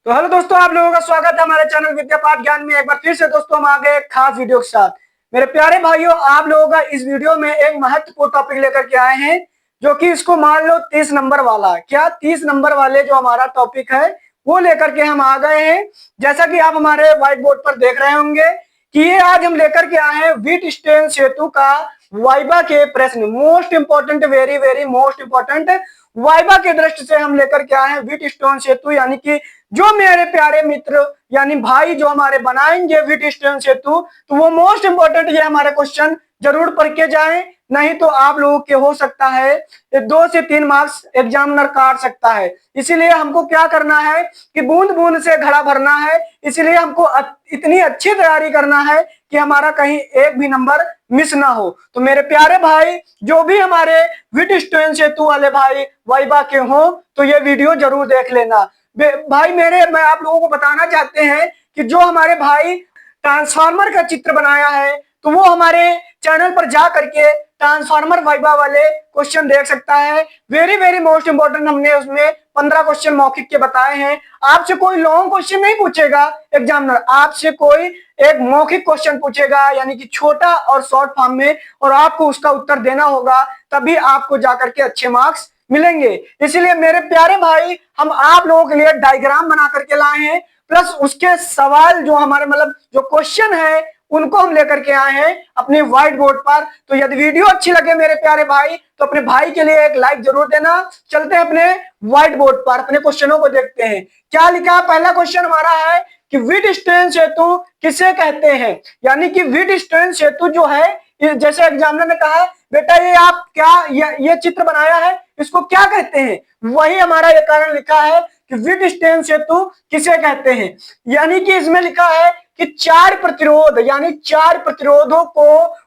तो हेलो दोस्तों, आप लोगों का स्वागत है हमारे चैनल विद्या पाठ ज्ञान में। एक बार फिर से दोस्तों हम आ गए एक खास वीडियो के साथ। मेरे प्यारे भाइयों, आप लोगों का इस वीडियो में एक महत्वपूर्ण टॉपिक लेकर के आए हैं, जो कि इसको मान लो 30 नंबर वाला। क्या 30 नंबर वाले जो हमारा टॉपिक है वो लेकर के हम आ गए हैं। जैसा कि आप हमारे व्हाइट बोर्ड पर देख रहे होंगे कि ये आज हम लेकर के आए हैं व्हीटस्टोन सेतु का वाइबा के प्रश्न। Most important, very very most important viva के दृष्टि से हम लेकर के आए हैं व्हीटस्टोन सेतु। यानी कि जो मेरे प्यारे मित्र यानी भाई जो हमारे बनाएंगे व्हीटस्टोन सेतु, तो वो मोस्ट इंपॉर्टेंट ये हमारे क्वेश्चन जरूर पढ़ के जाएं, नहीं तो आप लोगों के हो सकता है 2 से 3 मार्क्स एग्जामिनर काट सकता है। इसीलिए हमको क्या करना है कि बूंद बूंद से घड़ा भरना है। इसीलिए हमको इतनी अच्छी तैयारी करना है कि हमारा कहीं एक भी नंबर मिस ना हो। तो मेरे प्यारे भाई, जो भी हमारे व्हीटस्टोन सेतु वाले भाई वाइबा के हो, तो ये वीडियो जरूर देख लेना। भाई मैं आप लोगों को बताना चाहते हैं कि जो हमारे भाई ट्रांसफार्मर का चित्र बनाया है, तो वो हमारे चैनल पर जा करके ट्रांसफार्मर वाइबा वाले क्वेश्चन देख सकता है। वेरी वेरी मोस्ट इंपॉर्टेंट, हमने उसमें 15 क्वेश्चन मौखिक के बताए हैं। आपसे कोई लॉन्ग क्वेश्चन नहीं पूछेगा एग्जामिनर, आपसे कोई एक मौखिक क्वेश्चन पूछेगा, यानी कि छोटा और शॉर्ट फॉर्म में, और आपको उसका उत्तर देना होगा, तभी आपको जाकर के अच्छे मार्क्स मिलेंगे। इसलिए मेरे प्यारे भाई, हम आप लोगों के लिए डायग्राम बना करके लाए हैं, प्लस उसके सवाल जो हमारे मतलब जो क्वेश्चन है उनको हम लेकर के आए हैं अपने व्हाइट बोर्ड पर। तो यदि वीडियो अच्छी लगे मेरे प्यारे भाई, तो अपने भाई के लिए एक लाइक जरूर देना। चलते हैं अपने व्हाइट बोर्ड पर, अपने क्वेश्चनों को देखते हैं। क्या लिखा? पहला क्वेश्चन हमारा है कि व्हीटस्टोन सेतु किसे कहते हैं। यानी कि व्हीटस्टोन सेतु जो है, जैसे एग्जामिनर ने कहा बेटा ये आप क्या ये चित्र बनाया है, इसको क्या कहते हैं, वही हमारा ये कारण लिखा है कि व्हीटस्टोन सेतु किसे कहते हैं। यानी कि इसमें लिखा है कि 4 प्रतिरोध यानी 4 प्रतिरोधों को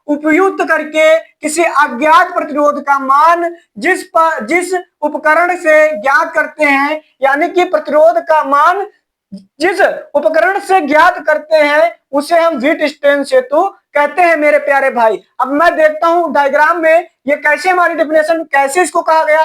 उपयुक्त करके किसी अज्ञात प्रतिरोध का मान जिस उपकरण से ज्ञात करते हैं, यानी कि प्रतिरोध का मान जिस उपकरण से ज्ञात करते हैं उसे हम व्हीटस्टोन सेतु कहते हैं मेरे प्यारे भाई। अब मैं देखता हूं डायग्राम में ये कैसे हमारी डेफिनेशन, कैसे इसको कहा गया।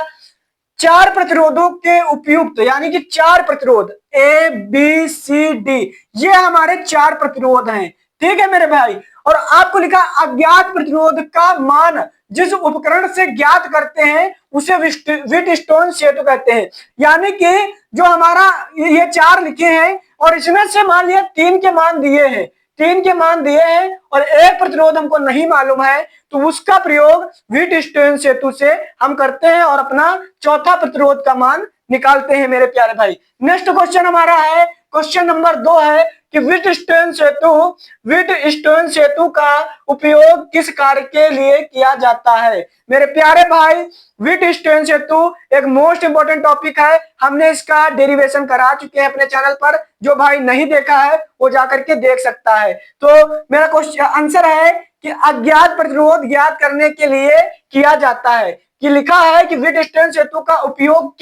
4 प्रतिरोधों के उपयुक्त, यानी कि 4 प्रतिरोध ए बी सी डी, ये हमारे 4 प्रतिरोध हैं। ठीक है मेरे भाई। और आपको लिखा अज्ञात प्रतिरोध का मान जिस उपकरण से ज्ञात करते हैं उसे व्हीटस्टोन सेतु कहते हैं। यानी कि जो हमारा ये 4 लिखे हैं और इसमें से मान लिया 3 के मान दिए हैं, 3 के मान दिए हैं और एक प्रतिरोध हमको नहीं मालूम है, तो उसका प्रयोग व्हीटस्टोन सेतु से हम करते हैं और अपना चौथा प्रतिरोध का मान निकालते हैं मेरे प्यारे भाई। नेक्स्ट क्वेश्चन हमारा है, क्वेश्चन नंबर 2 है कि व्हीटस्टोन सेतु का उपयोग किस कार्य के लिए किया जाता है। मेरे प्यारे भाई, व्हीटस्टोन सेतु एक मोस्ट इंपोर्टेंट टॉपिक है। हमने इसका डेरिवेशन करा चुके हैं अपने चैनल पर, जो भाई नहीं देखा है वो जाकर के देख सकता है। तो मेरा क्वेश्चन आंसर है कि अज्ञात प्रतिरोध ज्ञात करने के लिए किया जाता है। कि लिखा है कि व्हीटस्टोन सेतु का उपयोग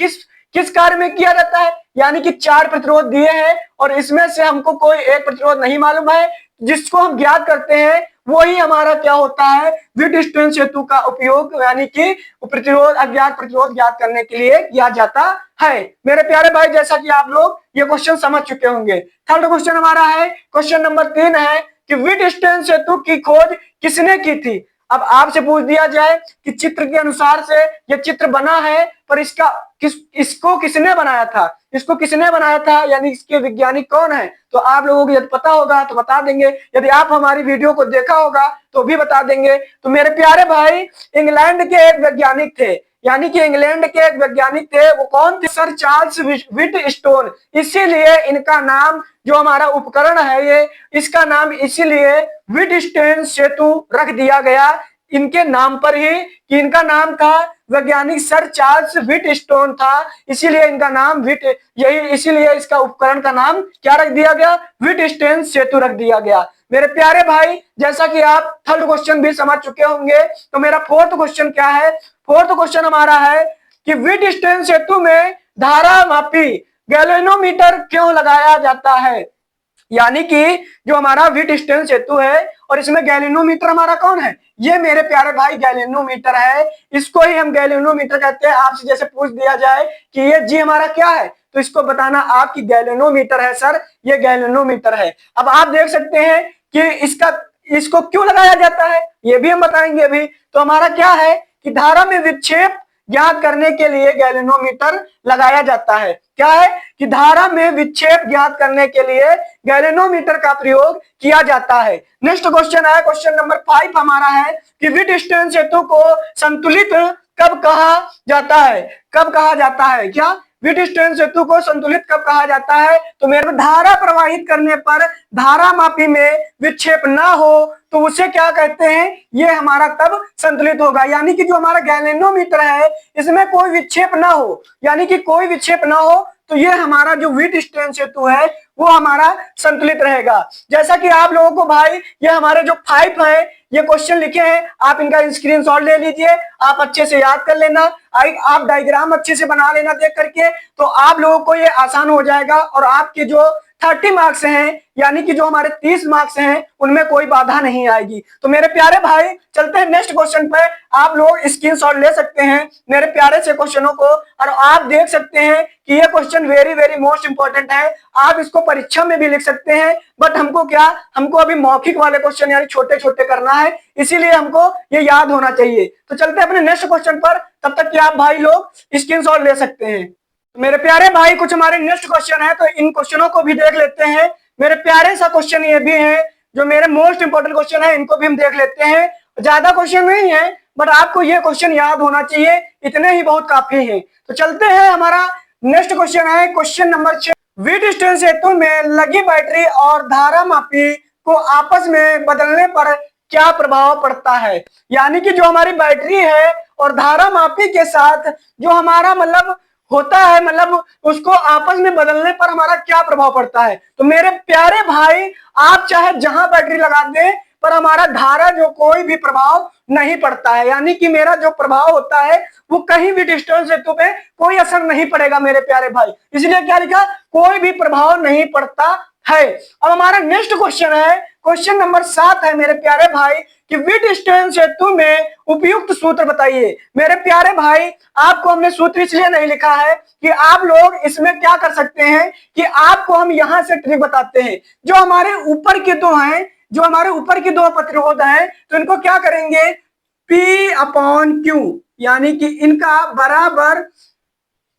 किस कार्य में किया जाता है। यानी कि 4 प्रतिरोध दिए हैं और इसमें से हमको कोई एक प्रतिरोध नहीं मालूम है, जिसको हम ज्ञात करते हैं वही हमारा क्या होता है, व्हीटस्टोन सेतु का उपयोग, यानी कि प्रतिरोध अज्ञात प्रतिरोध ज्ञात करने के लिए किया जाता है। मेरे प्यारे भाई, जैसा कि आप लोग ये क्वेश्चन समझ चुके होंगे। थर्ड क्वेश्चन हमारा है, क्वेश्चन नंबर 3 है कि व्हीटस्टोन सेतु की खोज किसने की थी। अब आपसे पूछ दिया जाए कि चित्र के अनुसार से ये चित्र बना है, पर इसको किसने बनाया था, इसको किसने बनाया था, यानी इसके वैज्ञानिक कौन है। तो आप लोगों को यदि पता होगा तो बता देंगे, यदि आप हमारी वीडियो को देखा होगा तो भी बता देंगे। तो मेरे प्यारे भाई, इंग्लैंड के एक वैज्ञानिक थे, यानी कि इंग्लैंड के एक वैज्ञानिक थे। वो कौन थे? Sir Charles Wheatstone. इसीलिए इनका नाम, जो हमारा उपकरण है ये, इसका नाम इसीलिए व्हीटस्टोन सेतु रख दिया गया इनके नाम पर ही, कि इनका नाम था वैज्ञानिक सर चार्ल्स व्हीटस्टोन था, इसीलिए इनका नाम इसीलिए इसका उपकरण का नाम क्या रख दिया गया, व्हीटस्टोन सेतु रख दिया गया। मेरे प्यारे भाई, जैसा कि आप थर्ड क्वेश्चन भी समझ चुके होंगे, तो मेरा फोर्थ क्वेश्चन क्या है। फोर्थ क्वेश्चन हमारा है कि व्हीटस्टोन सेतु में धारा मापी गैल्वेनोमीटर क्यों लगाया जाता है। यानी कि जो हमारा व्हीटस्टोन सेतु है और इसमें गैल्वेनोमीटर हमारा कौन है, ये मेरे प्यारे भाई गैलेनोमीटर है, इसको ही हम गैलेनोमीटर कहते हैं। आपसे जैसे पूछ दिया जाए कि ये जी हमारा क्या है, तो इसको बताना आपकी गैलेनोमीटर है सर, ये गैलेनोमीटर है। अब आप देख सकते हैं कि इसको क्यों लगाया जाता है, ये भी हम बताएंगे अभी। तो हमारा क्या है कि धारा में विक्षेप ज्ञात करने के लिए गैलेनोमीटर लगाया जाता है। क्या है कि धारा में विक्षेप ज्ञात करने के लिए गैलेनोमीटर का प्रयोग किया जाता है। नेक्स्ट क्वेश्चन है, क्वेश्चन नंबर 5 हमारा है कि विटस्टेन सेतु को संतुलित कब कहा जाता है। कब कहा जाता है, क्या विटस्टेन सेतु को संतुलित कब कहा जाता है? तो मेरे धारा प्रवाहित करने पर धारा मापी में विक्षेप ना हो तो उसे क्या कहते हैं, ये हमारा तब संतुलित होगा। यानी कि जो हमारा गैलेनोमीटर है इसमें कोई विक्षेप ना हो, यानी कि कोई विक्षेप ना हो, तो ये हमारा जो विटस्टेन सेतु है वो हमारा संतुलित रहेगा। जैसा कि आप लोगों को भाई ये हमारे जो 5 है ये क्वेश्चन लिखे हैं, आप इनका स्क्रीनशॉट ले लीजिए, आप अच्छे से याद कर लेना, आप डायग्राम अच्छे से बना लेना देख करके, तो आप लोगों को ये आसान हो जाएगा और आपके जो 30 मार्क्स हैं, यानी कि जो हमारे 30 मार्क्स हैं, उनमें कोई बाधा नहीं आएगी। तो मेरे प्यारे भाई चलते हैं नेक्स्ट क्वेश्चन पे। आप लोग स्क्रीनशॉट ले सकते हैं मेरे प्यारे से क्वेश्चनों को, और आप देख सकते हैं कि ये question very very most important है। आप इसको परीक्षा में भी लिख सकते हैं, बट हमको अभी मौखिक वाले क्वेश्चन यानी छोटे छोटे करना है, इसीलिए हमको ये याद होना चाहिए। तो चलते हैं अपने नेक्स्ट क्वेश्चन पर, तब तक कि आप भाई लोग स्क्रीनशॉट ले सकते हैं। मेरे प्यारे भाई कुछ हमारे नेक्स्ट क्वेश्चन है, तो इन क्वेश्चनों को भी देख लेते हैं। मेरे प्यारे सा क्वेश्चन ये भी है, जो मेरे मोस्ट इंपोर्टेंट क्वेश्चन है, इनको भी हम देख लेते हैं। ज्यादा क्वेश्चन नहीं है, बट आपको ये क्वेश्चन याद होना चाहिए, इतने ही बहुत काफी है। तो चलते हैं, हमारा नेक्स्ट क्वेश्चन है क्वेश्चन नंबर 6। विटस्टेन सेतु में लगी बैटरी और धारा मापी को आपस में बदलने पर क्या प्रभाव पड़ता है। यानी कि जो हमारी बैटरी है और धारा मापी के साथ जो हमारा होता है, उसको आपस में बदलने पर हमारा क्या प्रभाव पड़ता है। तो मेरे प्यारे भाई आप चाहे जहां बैटरी लगा दें, पर हमारा धारा जो कोई भी प्रभाव नहीं पड़ता है, यानी कि मेरा जो प्रभाव होता है वो कहीं भी डिस्टेंस सेतु पे कोई असर नहीं पड़ेगा मेरे प्यारे भाई। इसलिए क्या लिखा, कोई भी प्रभाव नहीं पड़ता है। अब हमारा नेक्स्ट क्वेश्चन है, क्वेश्चन नंबर 7 है मेरे प्यारे भाई कि विटस्टेन सेतु में उपयुक्त सूत्र बताइए। मेरे प्यारे भाई आपको हमने सूत्र इसलिए नहीं लिखा है कि आप लोग इसमें क्या कर सकते हैं कि आपको हम यहां से ट्रिक बताते हैं। जो हमारे ऊपर के दो हैं, जो हमारे ऊपर के दो प्रतिरोध हैं, तो इनको क्या करेंगे, P/Q, यानी कि इनका बराबर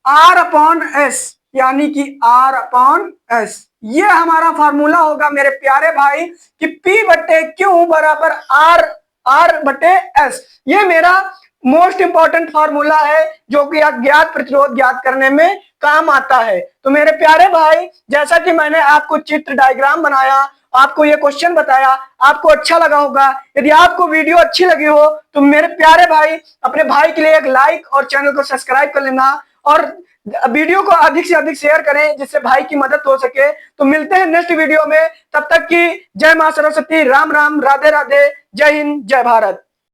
R/S, यानी कि R/S। ये हमारा फार्मूला होगा मेरे प्यारे भाई कि P/Q बराबर R/S। ये मेरा मोस्ट इंपॉर्टेंट फार्मूला है जो कि अज्ञात प्रतिरोध ज्ञात करने में काम आता है। तो मेरे प्यारे भाई जैसा कि मैंने आपको चित्र डायग्राम बनाया, आपको ये क्वेश्चन बताया, आपको अच्छा लगा होगा। यदि आपको वीडियो अच्छी लगी हो तो मेरे प्यारे भाई अपने भाई के लिए एक लाइक और चैनल को सब्सक्राइब कर लेना, और वीडियो को अधिक से अधिक शेयर करें जिससे भाई की मदद हो सके। तो मिलते हैं नेक्स्ट वीडियो में, तब तक की जय मां सरस्वती, राम राम, राधे राधे, जय हिंद, जय भारत।